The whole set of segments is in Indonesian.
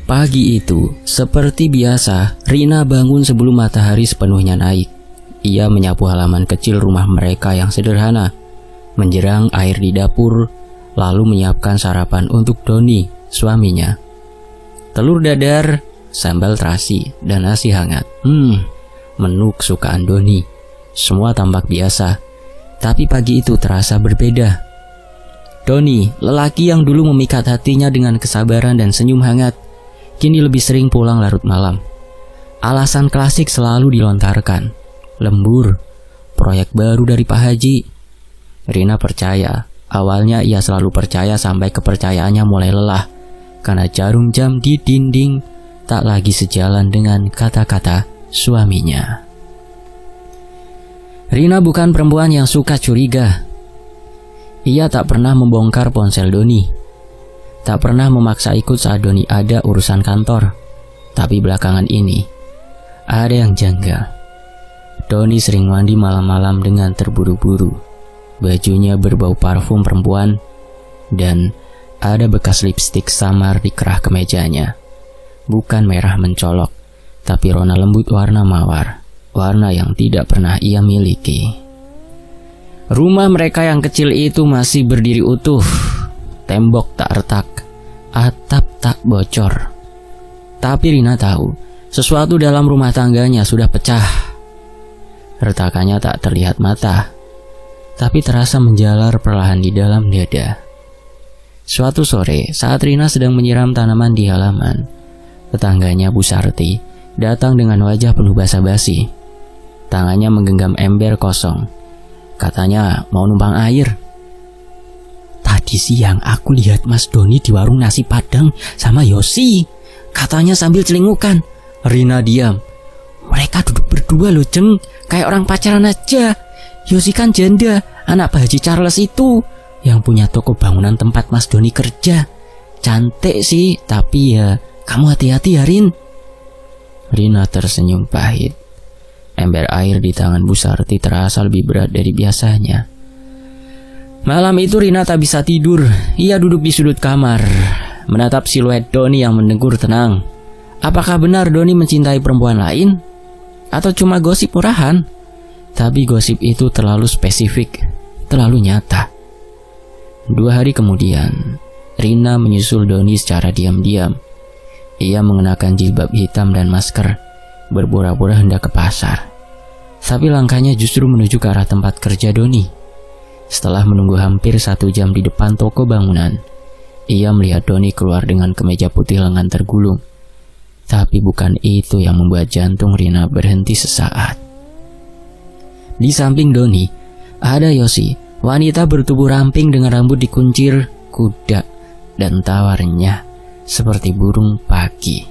Pagi itu, seperti biasa, Rina bangun sebelum matahari sepenuhnya naik. Ia menyapu halaman kecil rumah mereka yang sederhana, menjerang air di dapur, lalu menyiapkan sarapan untuk Doni, suaminya. Telur dadar, sambal terasi, dan nasi hangat. Menu kesukaan Doni. Semua tampak biasa, tapi pagi itu terasa berbeda. Doni, lelaki yang dulu memikat hatinya dengan kesabaran dan senyum hangat, kini lebih sering pulang larut malam. Alasan klasik selalu dilontarkan. Lembur, proyek baru dari Pak Haji. Rina percaya. Awalnya ia selalu percaya sampai kepercayaannya mulai lelah, karena jarum jam di dinding tak lagi sejalan dengan kata-kata suaminya. Rina bukan perempuan yang suka curiga. Ia tak pernah membongkar ponsel Doni, tak pernah memaksa ikut saat Doni ada urusan kantor. Tapi belakangan ini ada yang janggal. Doni sering mandi malam-malam dengan terburu-buru. Bajunya berbau parfum perempuan, dan ada bekas lipstik samar di kerah kemejanya. Bukan merah mencolok, tapi rona lembut warna mawar, warna yang tidak pernah ia miliki. Rumah mereka yang kecil itu masih berdiri utuh. Tembok tak retak, atap tak bocor. Tapi Rina tahu, sesuatu dalam rumah tangganya sudah pecah. Retakannya tak terlihat mata, tapi terasa menjalar perlahan di dalam dada. Suatu sore, saat Rina sedang menyiram tanaman di halaman, tetangganya Bu Sarti datang dengan wajah penuh basa-basi. Tangannya menggenggam ember kosong. Katanya mau numpang air. Tadi siang aku lihat Mas Doni di warung nasi Padang sama Yosi, katanya sambil celingukan. Rina diam. Mereka duduk berdua loh, Jeng, kayak orang pacaran aja. Yosi kan janda, anak Pak Haji Charles itu, yang punya toko bangunan tempat Mas Doni kerja. Cantik sih, tapi ya kamu hati-hati ya, Rin. Rina tersenyum pahit. Ember air di tangan Bu Sarti terasa lebih berat dari biasanya. Malam itu Rina tak bisa tidur. Ia duduk di sudut kamar, menatap siluet Doni yang menegur tenang. Apakah benar Doni mencintai perempuan lain? Atau cuma gosip murahan? Tapi gosip itu terlalu spesifik, terlalu nyata. 2 hari kemudian, Rina menyusul Doni secara diam-diam. Ia mengenakan jilbab hitam dan masker, berpura-pura hendak ke pasar. Tapi langkahnya justru menuju ke arah tempat kerja Doni. Setelah menunggu hampir 1 jam di depan toko bangunan, ia melihat Doni keluar dengan kemeja putih lengan tergulung. Tapi bukan itu yang membuat jantung Rina berhenti sesaat. Di samping Doni, ada Yosi, wanita bertubuh ramping dengan rambut dikuncir kuda dan tawarnya seperti burung pagi.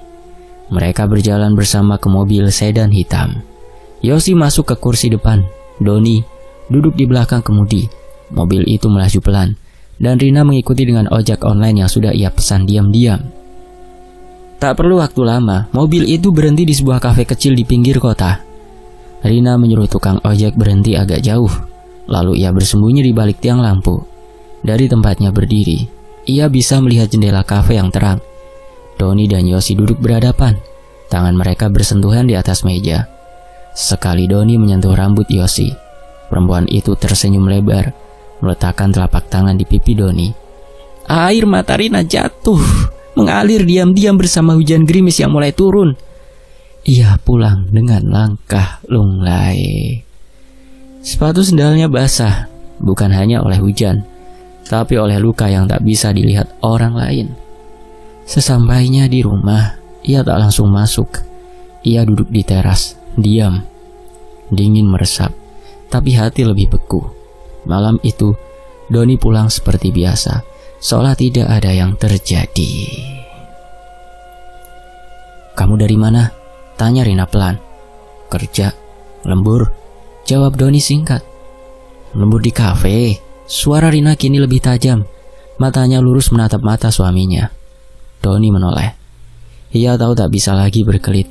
Mereka berjalan bersama ke mobil sedan hitam. Yosi masuk ke kursi depan, Doni duduk di belakang kemudi. Mobil itu melaju pelan, dan Rina mengikuti dengan ojek online yang sudah ia pesan diam-diam. Tak perlu waktu lama, mobil itu berhenti di sebuah kafe kecil di pinggir kota. Rina menyuruh tukang ojek berhenti agak jauh, lalu ia bersembunyi di balik tiang lampu. Dari tempatnya berdiri, ia bisa melihat jendela kafe yang terang. Doni dan Yosi duduk berhadapan, tangan mereka bersentuhan di atas meja. Sekali Doni menyentuh rambut Yosi, perempuan itu tersenyum lebar, meletakkan telapak tangan di pipi Doni. Air mata Rina jatuh, mengalir diam-diam bersama hujan gerimis yang mulai turun. Ia pulang dengan langkah lunglai. Sepatu sendalnya basah, bukan hanya oleh hujan, tapi oleh luka yang tak bisa dilihat orang lain. Sesampainya di rumah, ia tak langsung masuk. Ia duduk di teras, diam. Dingin meresap, tapi hati lebih beku. Malam itu, Doni pulang seperti biasa, seolah tidak ada yang terjadi. Kamu dari mana? Tanya Rina pelan. Kerja, lembur, jawab Doni singkat. Lembur di kafe. Suara Rina kini lebih tajam. Matanya lurus menatap mata suaminya. Doni menoleh. Ia tahu tak bisa lagi berkelit.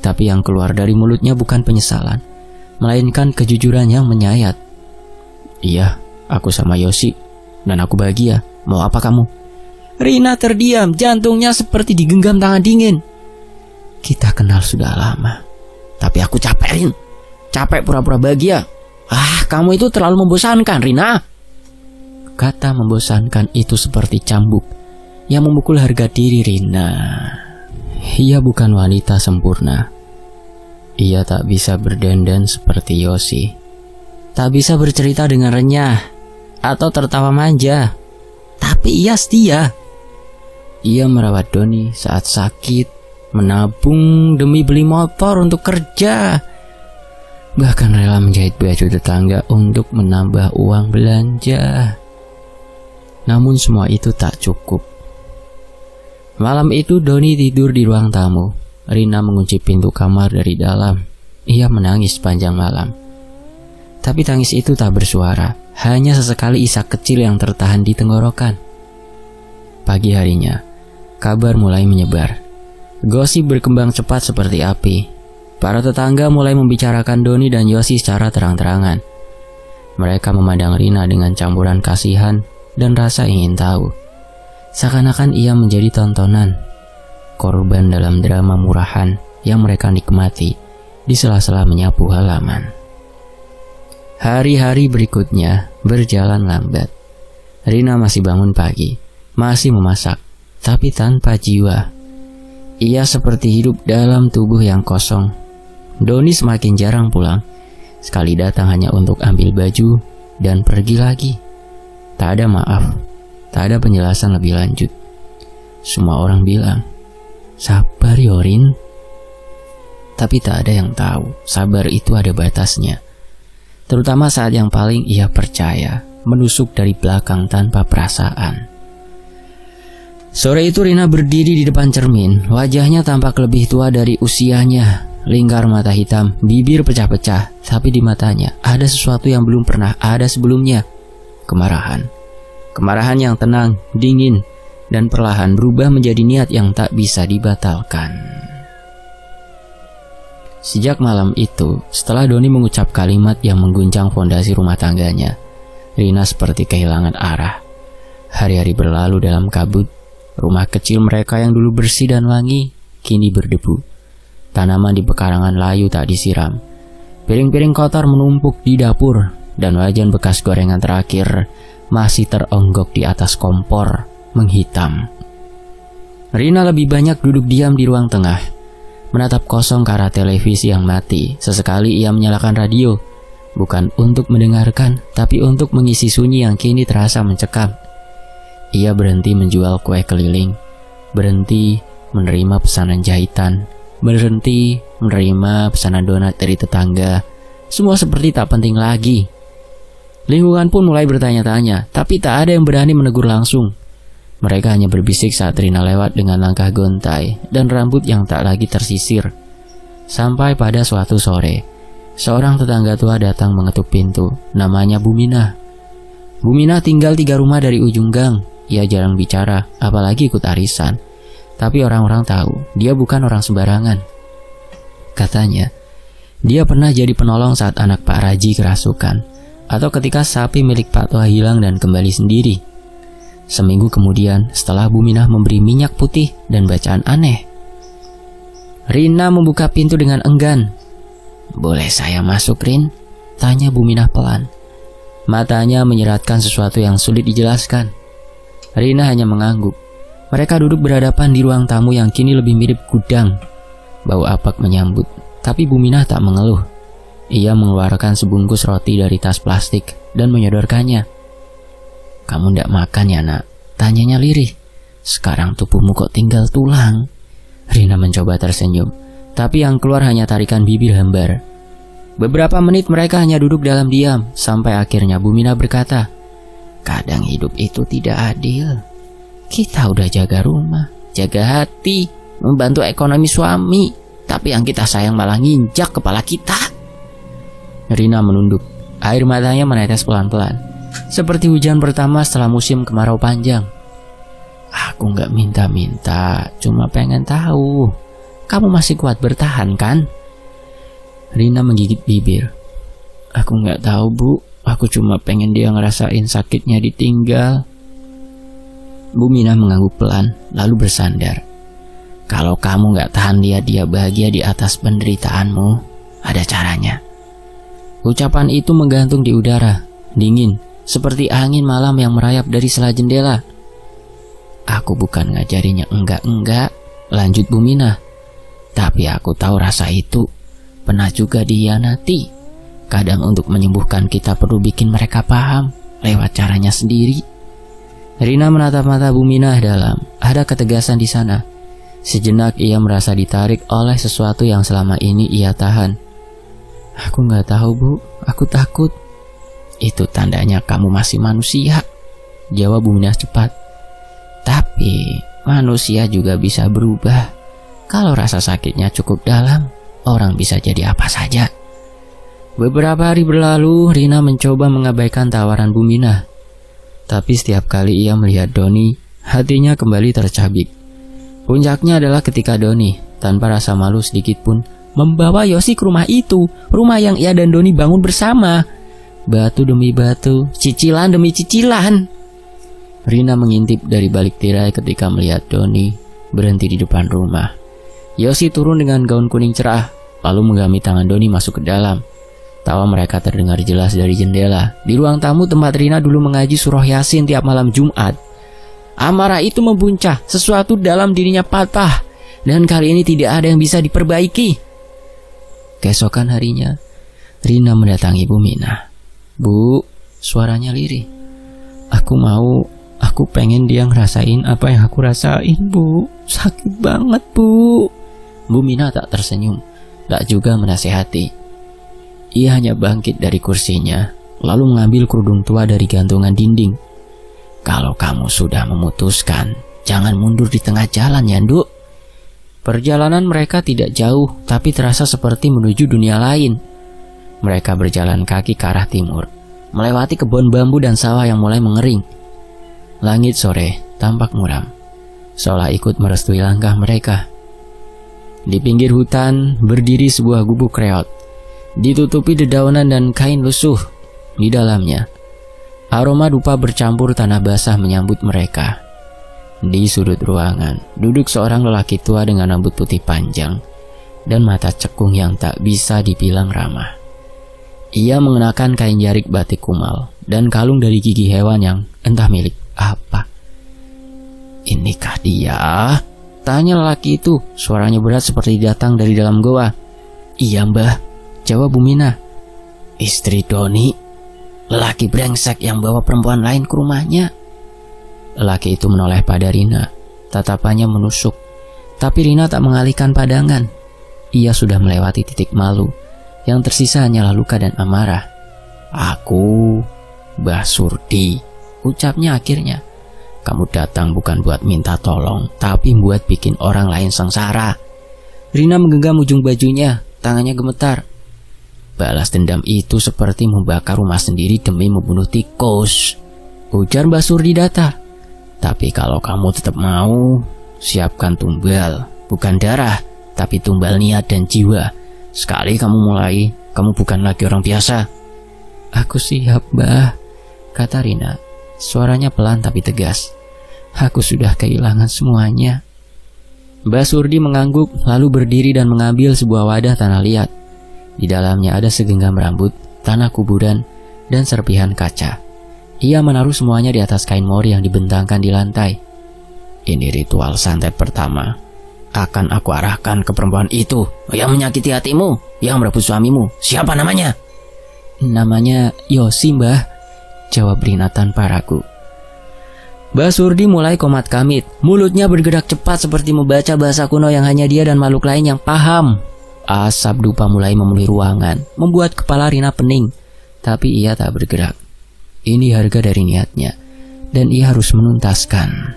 Tapi yang keluar dari mulutnya bukan penyesalan, melainkan kejujuran yang menyayat. Iya, aku sama Yosi, dan aku bahagia. Mau apa kamu? Rina terdiam, jantungnya seperti digenggam tangan dingin. Kita kenal sudah lama, tapi aku capek, Rin. Capek pura-pura bahagia. Kamu itu terlalu membosankan, Rina. Kata membosankan itu seperti cambuk yang memukul harga diri Rina. Ia bukan wanita sempurna. Ia tak bisa berdandan seperti Yosi, tak bisa bercerita dengan renyah atau tertawa manja. Tapi ia setia. Ia merawat Doni saat sakit, menabung demi beli motor untuk kerja, bahkan rela menjahit baju tetangga untuk menambah uang belanja. Namun semua itu tak cukup. Malam itu Doni tidur di ruang tamu. Rina mengunci pintu kamar dari dalam. Ia menangis sepanjang malam. Tapi tangis itu tak bersuara, hanya sesekali isak kecil yang tertahan di tenggorokan. Pagi harinya, kabar mulai menyebar. Gosip berkembang cepat seperti api. Para tetangga mulai membicarakan Doni dan Yosi secara terang-terangan. Mereka memandang Rina dengan campuran kasihan dan rasa ingin tahu. Seakan-akan ia menjadi tontonan, korban dalam drama murahan yang mereka nikmati di sela-sela menyapu halaman. Hari-hari berikutnya berjalan lambat. Rina masih bangun pagi, masih memasak, tapi tanpa jiwa. Ia seperti hidup dalam tubuh yang kosong. Doni semakin jarang pulang. Sekali datang hanya untuk ambil baju dan pergi lagi. Tak ada maaf, tak ada penjelasan lebih lanjut. Semua orang bilang, sabar Yorin. Tapi tak ada yang tahu, sabar itu ada batasnya. Terutama saat yang paling ia percaya, menusuk dari belakang tanpa perasaan. Sore itu Rina berdiri di depan cermin. Wajahnya tampak lebih tua dari usianya. Lingkar mata hitam, bibir pecah-pecah. Tapi di matanya ada sesuatu yang belum pernah ada sebelumnya. Kemarahan. Kemarahan yang tenang, dingin, dan perlahan berubah menjadi niat yang tak bisa dibatalkan. Sejak malam itu, setelah Doni mengucap kalimat yang mengguncang fondasi rumah tangganya, Rina seperti kehilangan arah. Hari-hari berlalu dalam kabut. Rumah kecil mereka yang dulu bersih dan wangi, kini berdebu. Tanaman di pekarangan layu tak disiram. Piring-piring kotor menumpuk di dapur, dan wajan bekas gorengan terakhir masih teronggok di atas kompor, menghitam. Rina lebih banyak duduk diam di ruang tengah, menatap kosong ke arah televisi yang mati. Sesekali ia menyalakan radio, bukan untuk mendengarkan, tapi untuk mengisi sunyi yang kini terasa mencekam. Ia berhenti menjual kue keliling, berhenti menerima pesanan jahitan, berhenti menerima pesanan donat dari tetangga. Semua seperti tak penting lagi. Lingkungan pun mulai bertanya-tanya, tapi tak ada yang berani menegur langsung. Mereka hanya berbisik saat Rina lewat dengan langkah gontai dan rambut yang tak lagi tersisir. Sampai pada suatu sore, seorang tetangga tua datang mengetuk pintu. Namanya Bumina. Bumina tinggal 3 rumah dari ujung gang. Ia jarang bicara, apalagi ikut arisan. Tapi orang-orang tahu, dia bukan orang sembarangan. Katanya, dia pernah jadi penolong saat anak Pak Raji kerasukan, atau ketika sapi milik Pak Toha hilang dan kembali sendiri. Seminggu kemudian, setelah Buminah memberi minyak putih dan bacaan aneh, Rina membuka pintu dengan enggan. "Boleh saya masuk, Rin?" tanya Buminah pelan. Matanya menyeratkan sesuatu yang sulit dijelaskan. Rina hanya mengangguk. Mereka duduk berhadapan di ruang tamu yang kini lebih mirip gudang. Bau apak menyambut, tapi Buminah tak mengeluh. Ia mengeluarkan sebungkus roti dari tas plastik dan menyodorkannya. "Kamu ndak makan ya, nak?" tanyanya lirih. "Sekarang tubuhmu kok tinggal tulang?" Rina mencoba tersenyum, tapi yang keluar hanya tarikan bibir hambar. Beberapa menit mereka hanya duduk dalam diam, sampai akhirnya Buminah berkata, "Kadang hidup itu tidak adil. Kita udah jaga rumah, jaga hati, membantu ekonomi suami, tapi yang kita sayang malah nginjak kepala kita." Rina menunduk, air matanya menetes pelan-pelan, seperti hujan pertama setelah musim kemarau panjang. "Aku gak minta-minta, cuma pengen tahu, kamu masih kuat bertahan kan?" Rina menggigit bibir. "Aku gak tahu, Bu. Aku cuma pengen dia ngerasain sakitnya ditinggal." Buminah mengangguk pelan, lalu bersandar. Kalau kamu gak tahan lihat dia bahagia di atas penderitaanmu, ada caranya. Ucapan itu menggantung di udara, dingin, seperti angin malam yang merayap dari sela jendela. Aku bukan ngajarinya enggak, lanjut Buminah. Tapi aku tahu rasa itu, pernah juga dihianati. Kadang untuk menyembuhkan kita perlu bikin mereka paham, lewat caranya sendiri. Rina menatap mata Buminah dalam, ada ketegasan di sana. Sejenak ia merasa ditarik oleh sesuatu yang selama ini ia tahan. Aku gak tahu Bu, aku takut. Itu tandanya kamu masih manusia, jawab Buminah cepat. Tapi manusia juga bisa berubah. Kalau rasa sakitnya cukup dalam, orang bisa jadi apa saja. Beberapa hari berlalu, Rina mencoba mengabaikan tawaran Buminah. Tapi setiap kali ia melihat Doni, hatinya kembali tercabik. Puncaknya adalah ketika Doni, tanpa rasa malu sedikit pun, membawa Yosi ke rumah itu, rumah yang ia dan Doni bangun bersama. Batu demi batu, cicilan demi cicilan. Rina mengintip dari balik tirai ketika melihat Doni berhenti di depan rumah. Yosi turun dengan gaun kuning cerah, lalu menggenggam tangan Doni masuk ke dalam. Tawa mereka terdengar jelas dari jendela. Di ruang tamu tempat Rina dulu mengaji surah Yasin tiap malam Jumat. Amarah itu membuncah, sesuatu dalam dirinya patah, dan kali ini tidak ada yang bisa diperbaiki. Keesokan harinya, Rina mendatangi Buminah. Bu, suaranya lirih. Aku pengen dia ngerasain apa yang aku rasain, Bu. Sakit banget, Bu. Buminah tak tersenyum, tak juga menasehati. Ia hanya bangkit dari kursinya, lalu mengambil kerudung tua dari gantungan dinding. Kalau kamu sudah memutuskan, jangan mundur di tengah jalan ya, Nduk. Perjalanan mereka tidak jauh, tapi terasa seperti menuju dunia lain. Mereka berjalan kaki ke arah timur, melewati kebun bambu dan sawah yang mulai mengering. Langit sore tampak muram, seolah ikut merestui langkah mereka. Di pinggir hutan berdiri sebuah gubuk reot, ditutupi dedaunan dan kain lusuh. Di dalamnya, aroma dupa bercampur tanah basah menyambut mereka. Di sudut ruangan, duduk seorang lelaki tua dengan rambut putih panjang dan mata cekung yang tak bisa dibilang ramah. Ia mengenakan kain jarik batik kumal dan kalung dari gigi hewan yang entah milik apa. Inikah dia? Tanya lelaki itu, suaranya berat seperti datang dari dalam goa. Iya Mbah, jawab Buminah. Istri Doni, lelaki brengsek yang bawa perempuan lain ke rumahnya. Lelaki itu menoleh pada Rina, tatapannya menusuk. Tapi Rina tak mengalihkan pandangan. Ia sudah melewati titik malu, yang tersisa hanyalah luka dan amarah. Aku, Mbah Surdi, ucapnya akhirnya. Kamu datang bukan buat minta tolong, tapi buat bikin orang lain sengsara. Rina menggenggam ujung bajunya, tangannya gemetar. Balas dendam itu seperti membakar rumah sendiri demi membunuh tikus, ujar Mbah Surdi datar. Tapi kalau kamu tetap mau, siapkan tumbal, bukan darah, tapi tumbal niat dan jiwa. Sekali kamu mulai, kamu bukan lagi orang biasa. Aku siap, Mbah, kata Rina. Suaranya pelan tapi tegas. Aku sudah kehilangan semuanya. Mbah Surdi mengangguk, lalu berdiri dan mengambil sebuah wadah tanah liat. Di dalamnya ada segenggam rambut, tanah kuburan, dan serpihan kaca. Ia menaruh semuanya di atas kain mori yang dibentangkan di lantai. Ini ritual santet pertama. Akan aku arahkan ke perempuan itu yang menyakiti hatimu, yang merebut suamimu. Siapa namanya? Namanya Yosi, Mbah, jawab Rina tanpa ragu. Mbah Surdi mulai komat kamit. Mulutnya bergerak cepat seperti membaca bahasa kuno yang hanya dia dan makhluk lain yang paham. Asap dupa mulai memenuhi ruangan, membuat kepala Rina pening. Tapi ia tak bergerak. Ini harga dari niatnya, dan ia harus menuntaskan.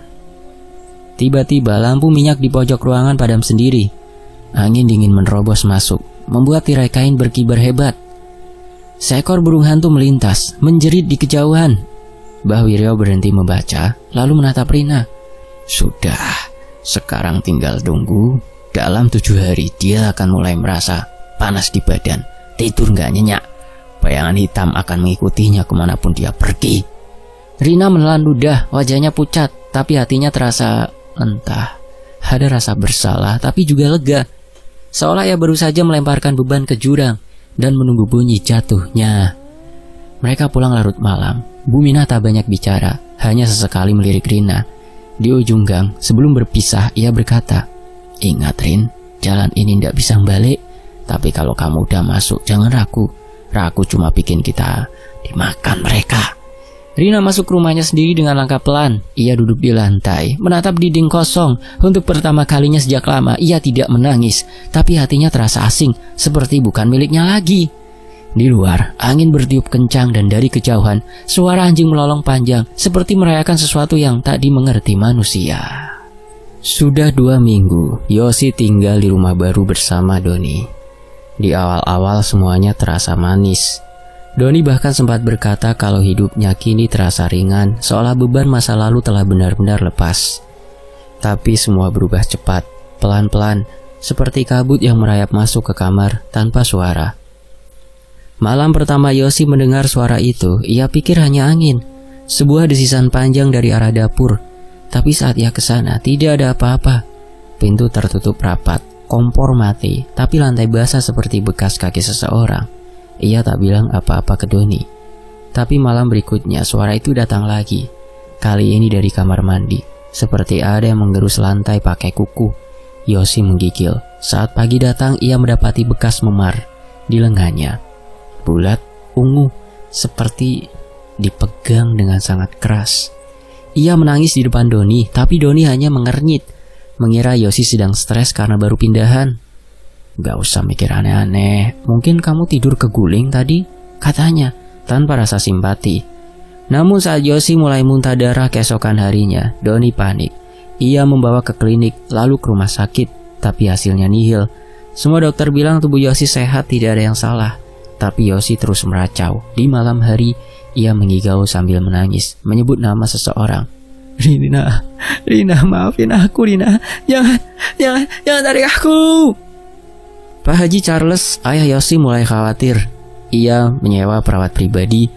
Tiba-tiba lampu minyak di pojok ruangan padam sendiri. Angin dingin menerobos masuk, membuat tirai kain berkibar hebat. Seekor burung hantu melintas, menjerit di kejauhan. Mbah Wiryo berhenti membaca, lalu menatap Rina. Sudah, sekarang tinggal tunggu. Dalam 7 hari dia akan mulai merasa panas di badan, tidur gak nyenyak. Bayangan hitam akan mengikutinya kemanapun dia pergi. Rina menelan ludah, wajahnya pucat, tapi hatinya terasa entah. Ada rasa bersalah, tapi juga lega. Seolah ia baru saja melemparkan beban ke jurang dan menunggu bunyi jatuhnya. Mereka pulang larut malam. Bu Mina tak banyak bicara, hanya sesekali melirik Rina. Di ujung gang, sebelum berpisah, ia berkata, "Ingat Rin, jalan ini tidak bisa balik. Tapi kalau kamu udah masuk, jangan ragu. Ragu cuma bikin kita dimakan mereka." Rina masuk ke rumahnya sendiri dengan langkah pelan. Ia duduk di lantai, menatap dinding kosong. Untuk pertama kalinya sejak lama, ia tidak menangis. Tapi hatinya terasa asing, seperti bukan miliknya lagi. Di luar, angin bertiup kencang dan dari kejauhan, suara anjing melolong panjang, seperti merayakan sesuatu yang tak dimengerti manusia. Sudah 2 minggu, Yosi tinggal di rumah baru bersama Doni. Di awal-awal semuanya terasa manis. Doni bahkan sempat berkata kalau hidupnya kini terasa ringan, seolah beban masa lalu telah benar-benar lepas. Tapi semua berubah cepat, pelan-pelan, seperti kabut yang merayap masuk ke kamar tanpa suara. Malam pertama Yosi mendengar suara itu, ia pikir hanya angin, sebuah desisan panjang dari arah dapur. Tapi saat ia ke sana, tidak ada apa-apa. Pintu tertutup rapat, kompor mati, tapi lantai basah seperti bekas kaki seseorang. Ia tak bilang apa-apa ke Doni. Tapi malam berikutnya suara itu datang lagi. Kali ini dari kamar mandi, seperti ada yang menggerus lantai pakai kuku. Yosi menggigil. Saat pagi datang, ia mendapati bekas memar di lengannya. Bulat, ungu, seperti dipegang dengan sangat keras. Ia menangis di depan Doni, tapi Doni hanya mengernyit, mengira Yosi sedang stres karena baru pindahan. "Gak usah mikir aneh-aneh, mungkin kamu tidur keguling tadi," katanya, tanpa rasa simpati. Namun saat Yosi mulai muntah darah keesokan harinya, Doni panik. Ia membawa ke klinik, lalu ke rumah sakit, tapi hasilnya nihil. Semua dokter bilang tubuh Yosi sehat, tidak ada yang salah. Tapi Yosi terus meracau. Di malam hari, ia mengigau sambil menangis, menyebut nama seseorang. Rina, maafin aku Rina, jangan tarik aku." Pak Haji Charles, ayah Yosi mulai khawatir. Ia menyewa perawat pribadi,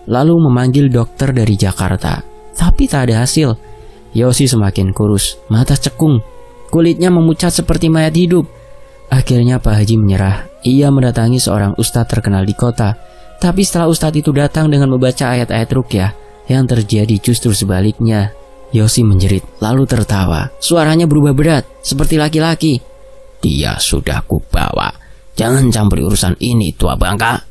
lalu memanggil dokter dari Jakarta. Tapi tak ada hasil. Yosi semakin kurus, mata cekung, kulitnya memucat seperti mayat hidup. Akhirnya Pak Haji menyerah. Ia mendatangi seorang ustadz terkenal di kota. Tapi setelah ustadz itu datang dengan membaca ayat-ayat ruqyah, yang terjadi justru sebaliknya. Yosi menjerit, lalu tertawa. Suaranya berubah berat, seperti laki-laki. "Dia sudah kubawa. Jangan campuri urusan ini, tua bangka."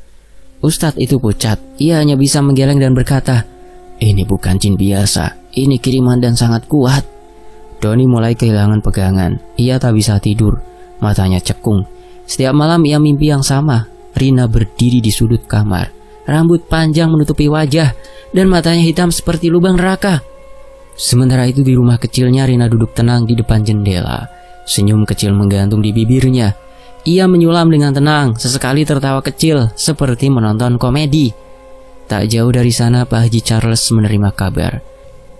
Ustadz itu pucat. Ia hanya bisa menggeleng dan berkata, "Ini bukan jin biasa. Ini kiriman dan sangat kuat." Doni mulai kehilangan pegangan. Ia tak bisa tidur. Matanya cekung. Setiap malam ia mimpi yang sama. Rina berdiri di sudut kamar. Rambut panjang menutupi wajah dan matanya hitam seperti lubang neraka. Sementara itu di rumah kecilnya, Rina duduk tenang di depan jendela. Senyum kecil menggantung di bibirnya. Ia menyulam dengan tenang, sesekali tertawa kecil, seperti menonton komedi. Tak jauh dari sana, Pak Haji Charles menerima kabar.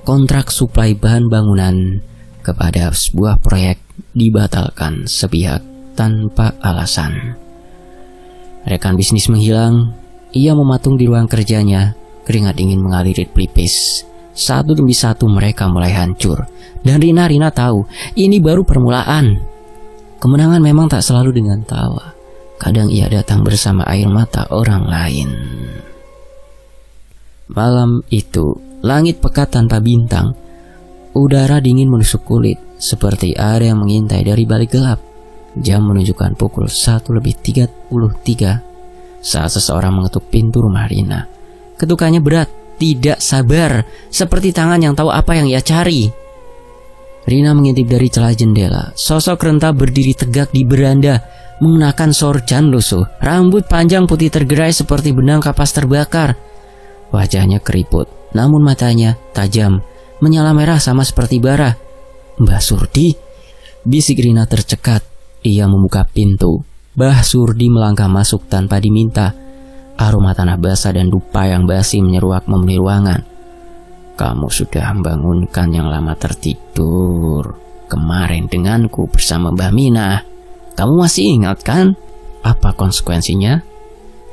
Kontrak suplai bahan bangunan kepada sebuah proyek dibatalkan sepihak tanpa alasan. Rekan bisnis menghilang. Ia mematung di ruang kerjanya, keringat dingin mengalir pelipis. Satu demi satu mereka mulai hancur. Dan Rina tahu, ini baru permulaan. Kemenangan memang tak selalu dengan tawa. Kadang ia datang bersama air mata orang lain. Malam itu, langit pekat tanpa bintang. Udara dingin menusuk kulit, seperti ada yang mengintai dari balik gelap. Jam menunjukkan pukul 1:33 saat seseorang mengetuk pintu rumah Rina. Ketukannya berat, tidak sabar, seperti tangan yang tahu apa yang ia cari. Rina mengintip dari celah jendela. Sosok renta berdiri tegak di beranda, mengenakan sorjan lusuh. Rambut panjang putih tergerai seperti benang kapas terbakar. Wajahnya keriput, namun matanya tajam, menyala merah sama seperti bara. "Mbah Surdi," bisik Rina tercekat. Ia membuka pintu. Mbah Surdi melangkah masuk tanpa diminta. Aroma tanah basah dan dupa yang basi menyeruak memenuhi ruangan. "Kamu sudah membangunkan yang lama tertidur. Kemarin denganku bersama Mbak Mina. Kamu masih ingat kan? Apa konsekuensinya?"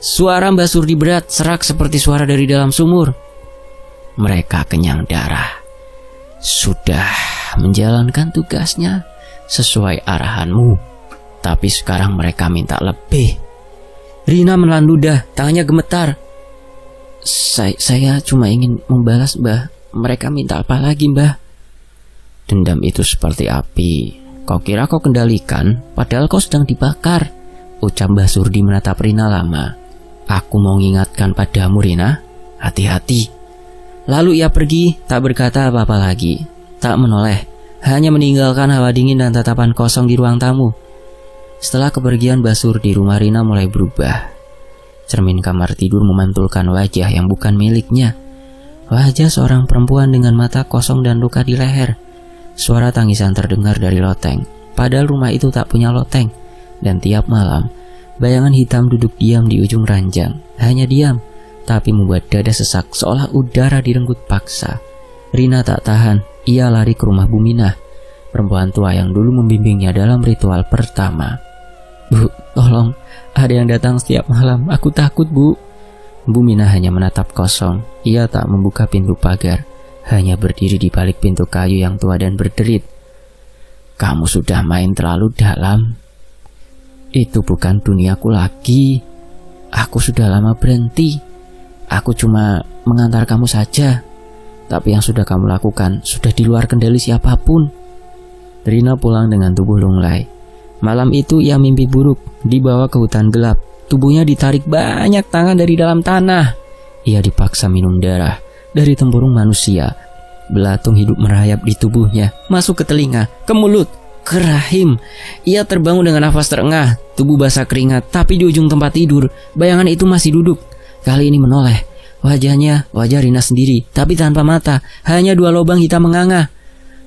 Suara Mbak Surdi berat, serak seperti suara dari dalam sumur. mereka kenyang darah. Sudah menjalankan tugasnya sesuai arahanmu, tapi sekarang mereka minta lebih. Rina menelan ludah, tangannya gemetar. Saya cuma ingin membalas, Mbah. Mereka minta apa lagi, Mbah? Dendam itu seperti api. Kau kira kau kendalikan, padahal kau sedang dibakar. Ucap Mbah Surdi menatap Rina lama. Aku mau mengingatkan padamu, Rina, hati-hati. Lalu ia pergi, tak berkata apa-apa lagi. Tak menoleh, hanya meninggalkan hawa dingin dan tatapan kosong di ruang tamu. Setelah kepergian Mbah Surdi, rumah Rina mulai berubah. Cermin kamar tidur memantulkan wajah yang bukan miliknya. Wajah seorang perempuan dengan mata kosong dan luka di leher. Suara tangisan terdengar dari loteng, padahal rumah itu tak punya loteng. Dan tiap malam, bayangan hitam duduk diam di ujung ranjang. Hanya diam, tapi membuat dada sesak seolah udara direnggut paksa. Rina tak tahan, ia lari ke rumah Buminah, perempuan tua yang dulu membimbingnya dalam ritual pertama. Bu, tolong, ada yang datang setiap malam, aku takut, Bu. Buminah hanya menatap kosong. Ia tak membuka pintu pagar, hanya berdiri di balik pintu kayu yang tua dan berderit. Kamu sudah main terlalu dalam. Itu bukan duniaku lagi. Aku sudah lama berhenti. Aku cuma mengantar kamu saja. Tapi yang sudah kamu lakukan sudah di luar kendali siapapun. Rina pulang dengan tubuh lunglai. Malam itu ia mimpi buruk, dibawa ke hutan gelap. Tubuhnya ditarik banyak tangan dari dalam tanah. Ia dipaksa minum darah dari tempurung manusia. Belatung hidup merayap di tubuhnya, masuk ke telinga, ke mulut, ke rahim. Ia terbangun dengan nafas terengah, tubuh basah keringat. Tapi di ujung tempat tidur, bayangan itu masih duduk. Kali ini menoleh. Wajahnya wajah Rina sendiri, tapi tanpa mata, hanya 2 lubang hitam menganga.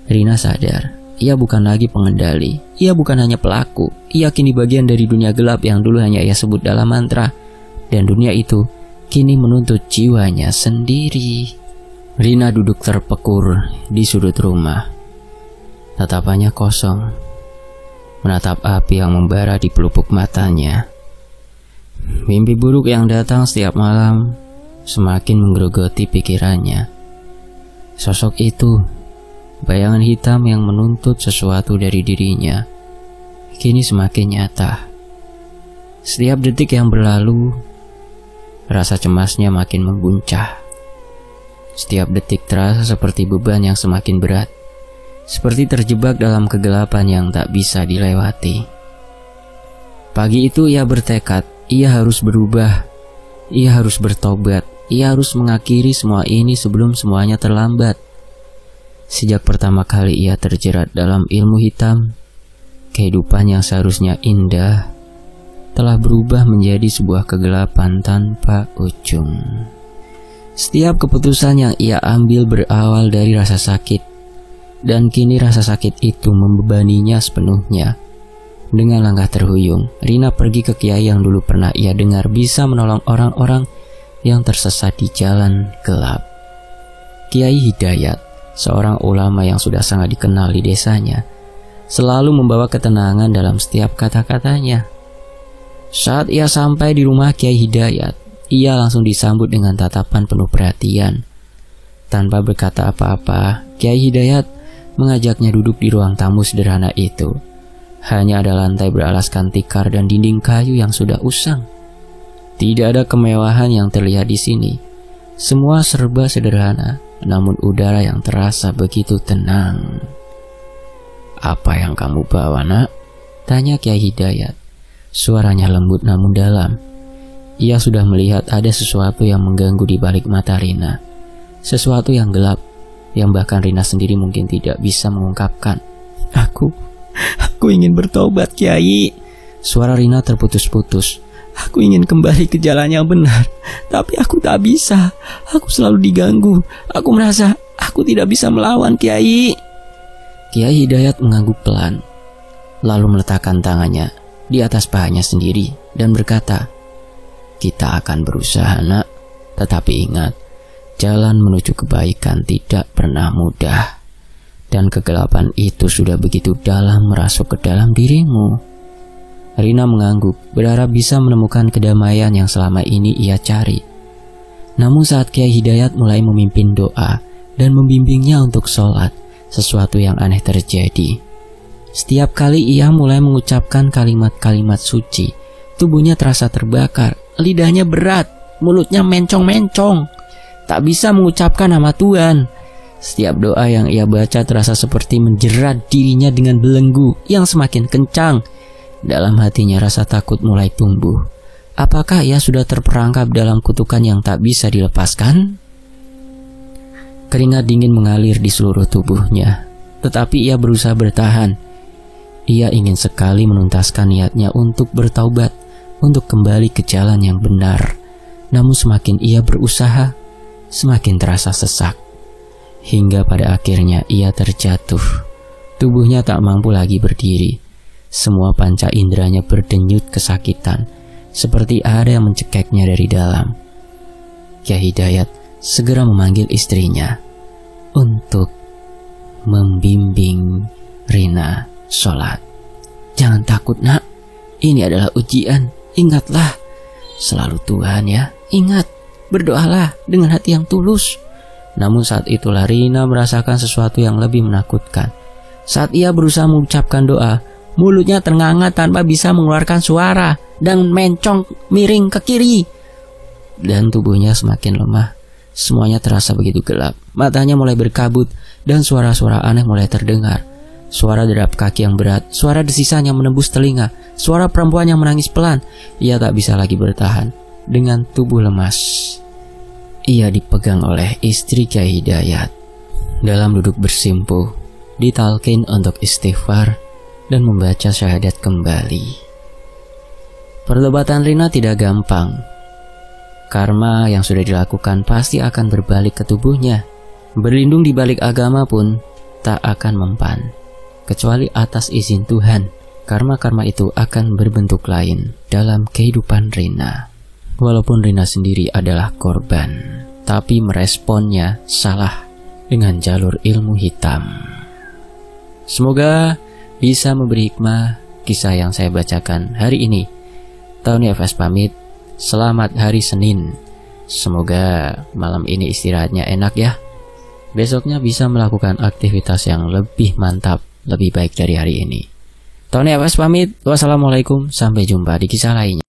Rina sadar, ia bukan lagi pengendali, ia bukan hanya pelaku. Ia kini bagian dari dunia gelap yang dulu hanya ia sebut dalam mantra. Dan dunia itu kini menuntut jiwanya sendiri. Rina duduk terpekur di sudut rumah. Tatapannya kosong, menatap api yang membara di pelupuk matanya. Mimpi buruk yang datang setiap malam semakin menggerogoti pikirannya. Sosok itu, bayangan hitam yang menuntut sesuatu dari dirinya, kini semakin nyata. Setiap detik yang berlalu, rasa cemasnya makin membuncah. Setiap detik terasa seperti beban yang semakin berat, seperti terjebak dalam kegelapan yang tak bisa dilewati. Pagi itu ia bertekad, ia harus berubah, ia harus bertobat, ia harus mengakhiri semua ini sebelum semuanya terlambat. Sejak pertama kali ia terjerat dalam ilmu hitam, kehidupan yang seharusnya indah telah berubah menjadi sebuah kegelapan tanpa ujung. Setiap keputusan yang ia ambil berawal dari rasa sakit, dan kini rasa sakit itu membebaninya sepenuhnya. Dengan langkah terhuyung, Rina pergi ke kiai yang dulu pernah ia dengar bisa menolong orang-orang yang tersesat di jalan gelap. Kiai Hidayat, seorang ulama yang sudah sangat dikenal di desanya, selalu membawa ketenangan dalam setiap kata-katanya. Saat ia sampai di rumah Kiai Hidayat, ia langsung disambut dengan tatapan penuh perhatian. Tanpa berkata apa-apa, Kiai Hidayat mengajaknya duduk di ruang tamu sederhana itu. Hanya ada lantai beralaskan tikar dan dinding kayu yang sudah usang. Tidak ada kemewahan yang terlihat di sini. Semua serba sederhana, namun udara yang terasa begitu tenang. Apa yang kamu bawa, nak? Tanya Kiai Hidayat. Suaranya lembut namun dalam. Ia sudah melihat ada sesuatu yang mengganggu di balik mata Rina. Sesuatu yang gelap, yang bahkan Rina sendiri mungkin tidak bisa mengungkapkan. Aku ingin bertobat, Kiai. Suara Rina terputus-putus. Aku ingin kembali ke jalan yang benar, tapi aku tak bisa. Aku selalu diganggu. Aku merasa aku tidak bisa melawan, Kiai. Kiai Hidayat mengangguk pelan, lalu meletakkan tangannya di atas pahanya sendiri dan berkata, kita akan berusaha, nak. Tetapi ingat, jalan menuju kebaikan tidak pernah mudah. Dan kegelapan itu sudah begitu dalam merasuk ke dalam dirimu. Rina mengangguk, berharap bisa menemukan kedamaian yang selama ini ia cari. Namun saat Kyai Hidayat mulai memimpin doa dan membimbingnya untuk sholat, sesuatu yang aneh terjadi. Setiap kali ia mulai mengucapkan kalimat-kalimat suci, tubuhnya terasa terbakar, lidahnya berat, mulutnya mencong-mencong, tak bisa mengucapkan nama Tuhan. Setiap doa yang ia baca terasa seperti menjerat dirinya dengan belenggu yang semakin kencang. Dalam hatinya rasa takut mulai tumbuh. Apakah ia sudah terperangkap dalam kutukan yang tak bisa dilepaskan? Keringat dingin mengalir di seluruh tubuhnya, tetapi ia berusaha bertahan. Ia ingin sekali menuntaskan niatnya untuk bertaubat, untuk kembali ke jalan yang benar. Namun semakin ia berusaha, semakin terasa sesak. Hingga pada akhirnya ia terjatuh. Tubuhnya tak mampu lagi berdiri. Semua panca inderanya berdenyut kesakitan, seperti ada yang mencekeknya dari dalam. Kyai Hidayat segera memanggil istrinya untuk membimbing Rina sholat. Jangan takut nak, ini adalah ujian. Ingatlah selalu Tuhan ya. Ingat, berdoalah dengan hati yang tulus. Namun saat itulah Rina merasakan sesuatu yang lebih menakutkan. Saat ia berusaha mengucapkan doa, mulutnya ternganga tanpa bisa mengeluarkan suara dan mencong miring ke kiri. Dan tubuhnya semakin lemah. Semuanya terasa begitu gelap. Matanya mulai berkabut dan suara-suara aneh mulai terdengar. Suara derap kaki yang berat, suara desisan yang menembus telinga, suara perempuan yang menangis pelan. Ia tak bisa lagi bertahan. Dengan tubuh lemas, ia dipegang oleh istri Kyai Hidayat. Dalam duduk bersimpuh, ditalkin untuk istighfar dan membaca syahadat kembali. Pertobatan Rina tidak gampang. Karma yang sudah dilakukan pasti akan berbalik ke tubuhnya. Berlindung di balik agama pun tak akan mempan. Kecuali atas izin Tuhan, karma-karma itu akan berbentuk lain dalam kehidupan Rina. Walaupun Rina sendiri adalah korban, tapi meresponnya salah dengan jalur ilmu hitam. Semoga bisa memberi hikmah kisah yang saya bacakan hari ini. Tony FS pamit, selamat hari Senin. Semoga malam ini istirahatnya enak ya. Besoknya bisa melakukan aktivitas yang lebih mantap, lebih baik dari hari ini. Tony FS pamit, wassalamualaikum, sampai jumpa di kisah lainnya.